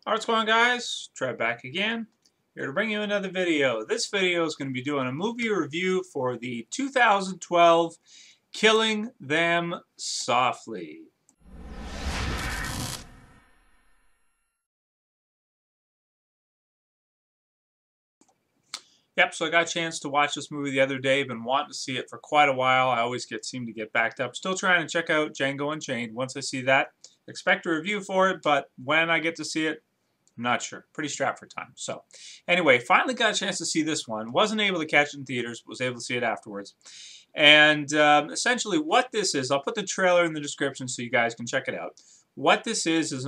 What's going on, guys? Trev back again, here to bring you another video. This video is going to be doing a movie review for the 2012 Killing Them Softly. Yep, so I got a chance to watch this movie the other day. Been wanting to see it for quite a while. I always seem to get backed up. Still trying to check out Django Unchained. Once I see that, expect a review for it, but when I get to see it, I'm not sure. Pretty strapped for time. So anyway, finally got a chance to see this one. Wasn't able to catch it in theaters. Was able to see it afterwards. And essentially what this is, I'll put the trailer in the description so you guys can check it out. What this is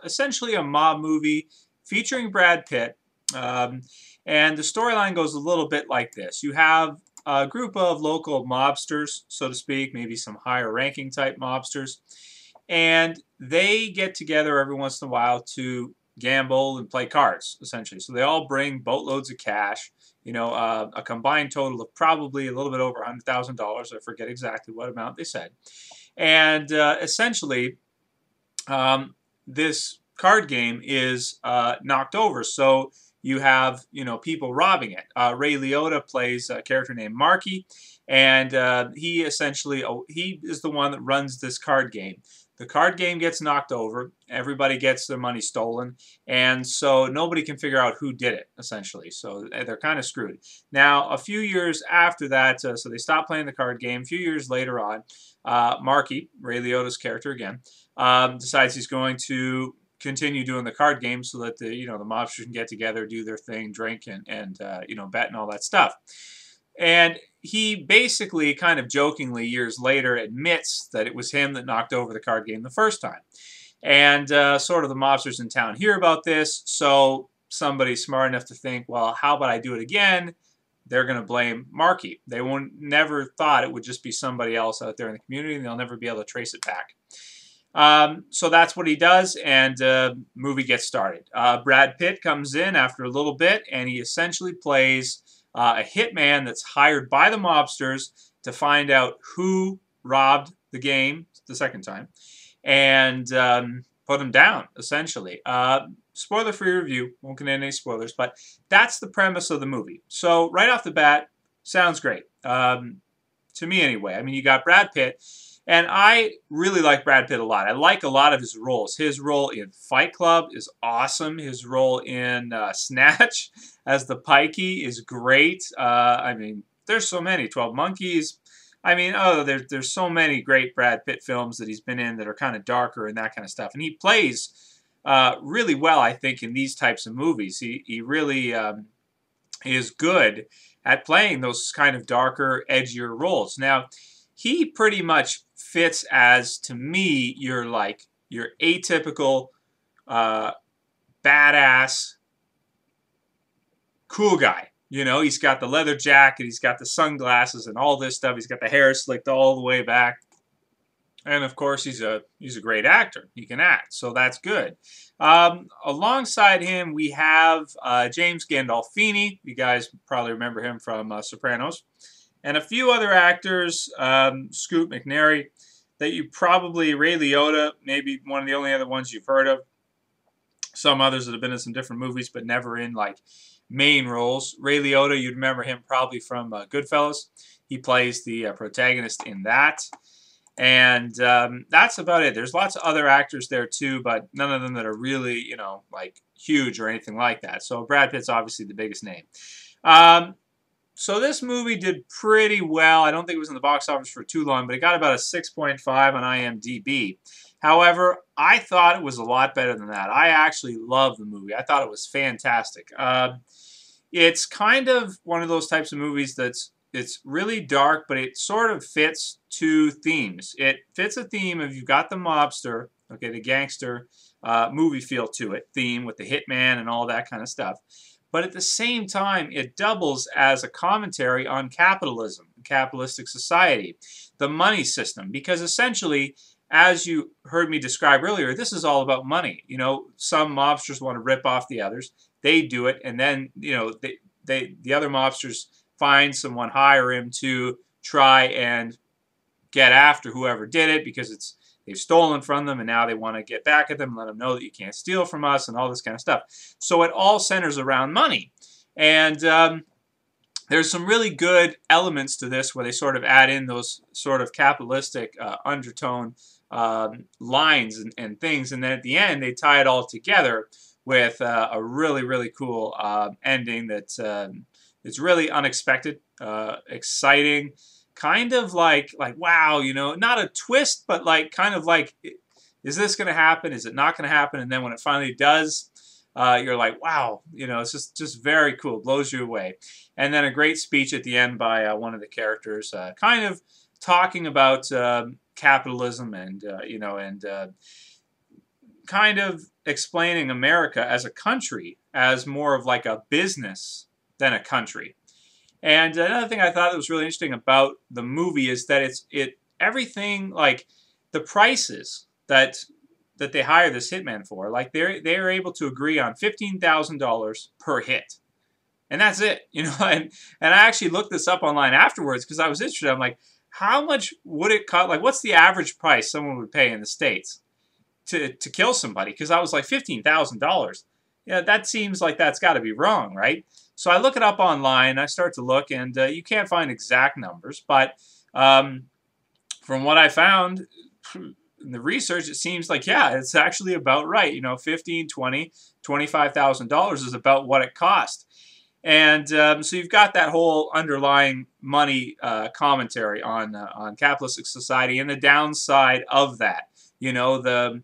essentially a mob movie featuring Brad Pitt. And the storyline goes a little bit like this. You have a group of local mobsters, so to speak, maybe some higher ranking type mobsters. And they get together every once in a while to gamble and play cards, essentially. So they all bring boatloads of cash, you know, a combined total of probably a little bit over $100,000. I forget exactly what amount they said. And essentially, this card game is knocked over. So you have, you know, people robbing it. Ray Liotta plays a character named Marky, and he essentially, he is the one that runs this card game. The card game gets knocked over, everybody gets their money stolen, and so nobody can figure out who did it, essentially. So they're kind of screwed. Now, a few years after that, so they stop playing the card game. A few years later on, Marky, Ray Liotta's character again, decides he's going to continue doing the card game so that the mobsters can get together, do their thing, drink, and bet and all that stuff. And he basically, kind of jokingly, years later, admits that it was him that knocked over the card game the first time. And sort of the mobsters in town hear about this, so somebody smart enough to think, well, how about I do it again? They're going to blame Marky. They never thought it would just be somebody else out there in the community, and they'll never be able to trace it back. So that's what he does, and movie gets started. Brad Pitt comes in after a little bit, and he essentially plays a hitman that's hired by the mobsters to find out who robbed the game the second time and put him down, essentially. Spoiler-free review, won't get into any spoilers, but that's the premise of the movie. So right off the bat, sounds great. To me anyway. I mean, you got Brad Pitt, and I really like Brad Pitt a lot. I like a lot of his roles. His role in Fight Club is awesome. His role in Snatch as the Pikey is great. I mean, there's so many. 12 Monkeys. I mean, there's so many great Brad Pitt films that he's been in that are kind of darker and that kind of stuff. And he plays really well, I think, in these types of movies. He really is good at playing those kind of darker, edgier roles. Now, he pretty much fits as, to me, your atypical, badass, cool guy. You know, he's got the leather jacket, he's got the sunglasses and all this stuff. He's got the hair slicked all the way back. And, of course, he's a great actor. He can act, so that's good. Alongside him, we have James Gandolfini. You guys probably remember him from Sopranos. And a few other actors, Scoot McNairy, that you probably, Ray Liotta, maybe one of the only other ones you've heard of. Some others that have been in some different movies, but never in, like, main roles. Ray Liotta, you'd remember him probably from Goodfellas. He plays the protagonist in that. And that's about it. There's lots of other actors there, too, but none of them that are really, you know, like, huge or anything like that. So Brad Pitt's obviously the biggest name. So this movie did pretty well. I don't think it was in the box office for too long, but it got about a 6.5 on IMDb. However, I thought it was a lot better than that. I actually love the movie. I thought it was fantastic. It's kind of one of those types of movies it's really dark, but it sort of fits two themes. It fits a theme of you've got the mobster, okay, the gangster movie feel to it, theme with the hitman and all that kind of stuff. But at the same time, it doubles as a commentary on capitalism, capitalistic society, the money system. Because essentially, as you heard me describe earlier, this is all about money. You know, some mobsters want to rip off the others. They do it, and then, you know, the other mobsters find someone, hire him to try and get after whoever did it, because they've stolen from them, and now they want to get back at them and let them know that you can't steal from us and all this kind of stuff. So it all centers around money. And there's some really good elements to this where they sort of add in those sort of capitalistic undertone lines and things, and then at the end they tie it all together with a really, really cool ending that's it's really unexpected, exciting, kind of like wow, you know, not a twist, but like kind of like, is this going to happen? Is it not going to happen? And then when it finally does, you're like, wow, you know, it's just very cool, blows you away. And then a great speech at the end by one of the characters, kind of talking about capitalism and you know, and kind of explaining America as a country as more of like a business than a country. And another thing I thought that was really interesting about the movie is that everything, like the prices that they hire this hitman for, like they're able to agree on $15,000 per hit. And that's it, you know. And I actually looked this up online afterwards because I was interested. I'm like, how much would it cost? Like, what's the average price someone would pay in the States to kill somebody? Because I was like, $15,000. Yeah, that seems like that's got to be wrong, right? So I look it up online. I start to look, and you can't find exact numbers, but from what I found in the research, it seems like, yeah, it's actually about right. You know, $15,000, $20,000, $25,000 is about what it cost. And so you've got that whole underlying money commentary on capitalistic society and the downside of that. You know, the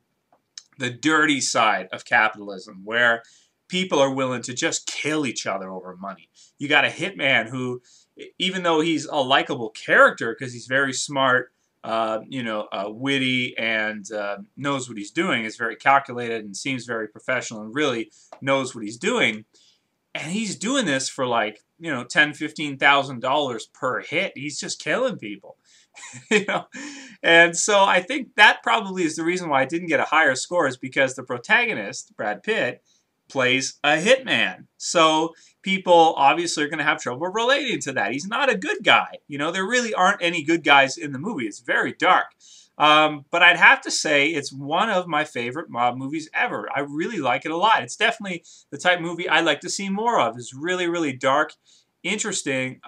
dirty side of capitalism, where people are willing to just kill each other over money. You got a hitman who, even though he's a likable character because he's very smart, you know, witty, and knows what he's doing, is very calculated and seems very professional and really knows what he's doing. And he's doing this for like, you know, $10,000, $15,000 per hit. He's just killing people, you know. And so I think that probably is the reason why I didn't get a higher score, is because the protagonist, Brad Pitt, plays a hitman. So people obviously are going to have trouble relating to that. He's not a good guy. You know, there really aren't any good guys in the movie. It's very dark. But I'd have to say it's one of my favorite mob movies ever. I really like it a lot. It's definitely the type of movie I'd like to see more of. It's really, really dark, interesting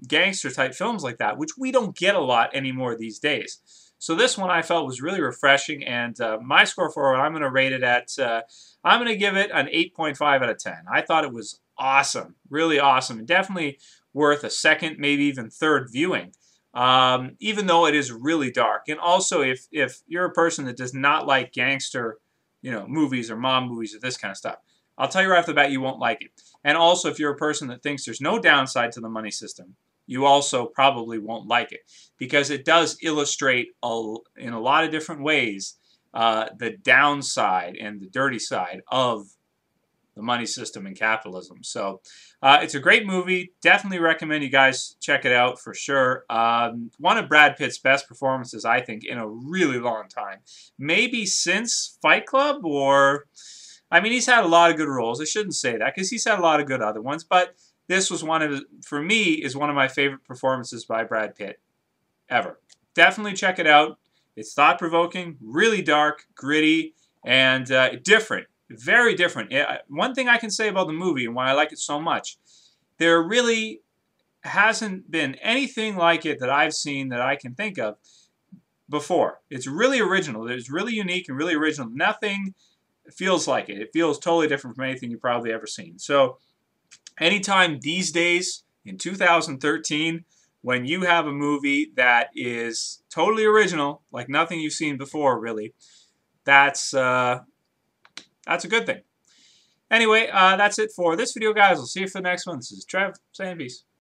gangster type films like that, which we don't get a lot anymore these days. So this one I felt was really refreshing, and my score for it, I'm going to rate it at, I'm going to give it an 8.5 out of 10. I thought it was awesome, really awesome, and definitely worth a second, maybe even third viewing. Even though it is really dark. And also, if you're a person that does not like gangster, you know, movies or mob movies or this kind of stuff, I'll tell you right off the bat, you won't like it. And also, if you're a person that thinks there's no downside to the money system, you also probably won't like it, because it does illustrate in a lot of different ways the downside and the dirty side of the money system and capitalism. So it's a great movie. Definitely recommend you guys check it out for sure. One of Brad Pitt's best performances, I think, in a really long time. Maybe since Fight Club, or, I mean, he's had a lot of good roles. I shouldn't say that, because he's had a lot of good other ones, but this was one of, for me, is one of my favorite performances by Brad Pitt ever. Definitely check it out. It's thought-provoking, really dark, gritty, and different. Very different. One thing I can say about the movie and why I like it so much, there really hasn't been anything like it that I've seen that I can think of before. It's really original. It's really unique and really original. Nothing feels like it. It feels totally different from anything you've probably ever seen. So anytime these days in 2013, when you have a movie that is totally original, like nothing you've seen before, really, that's a good thing. Anyway, that's it for this video, guys. We'll see you for the next one. This is Trev saying peace.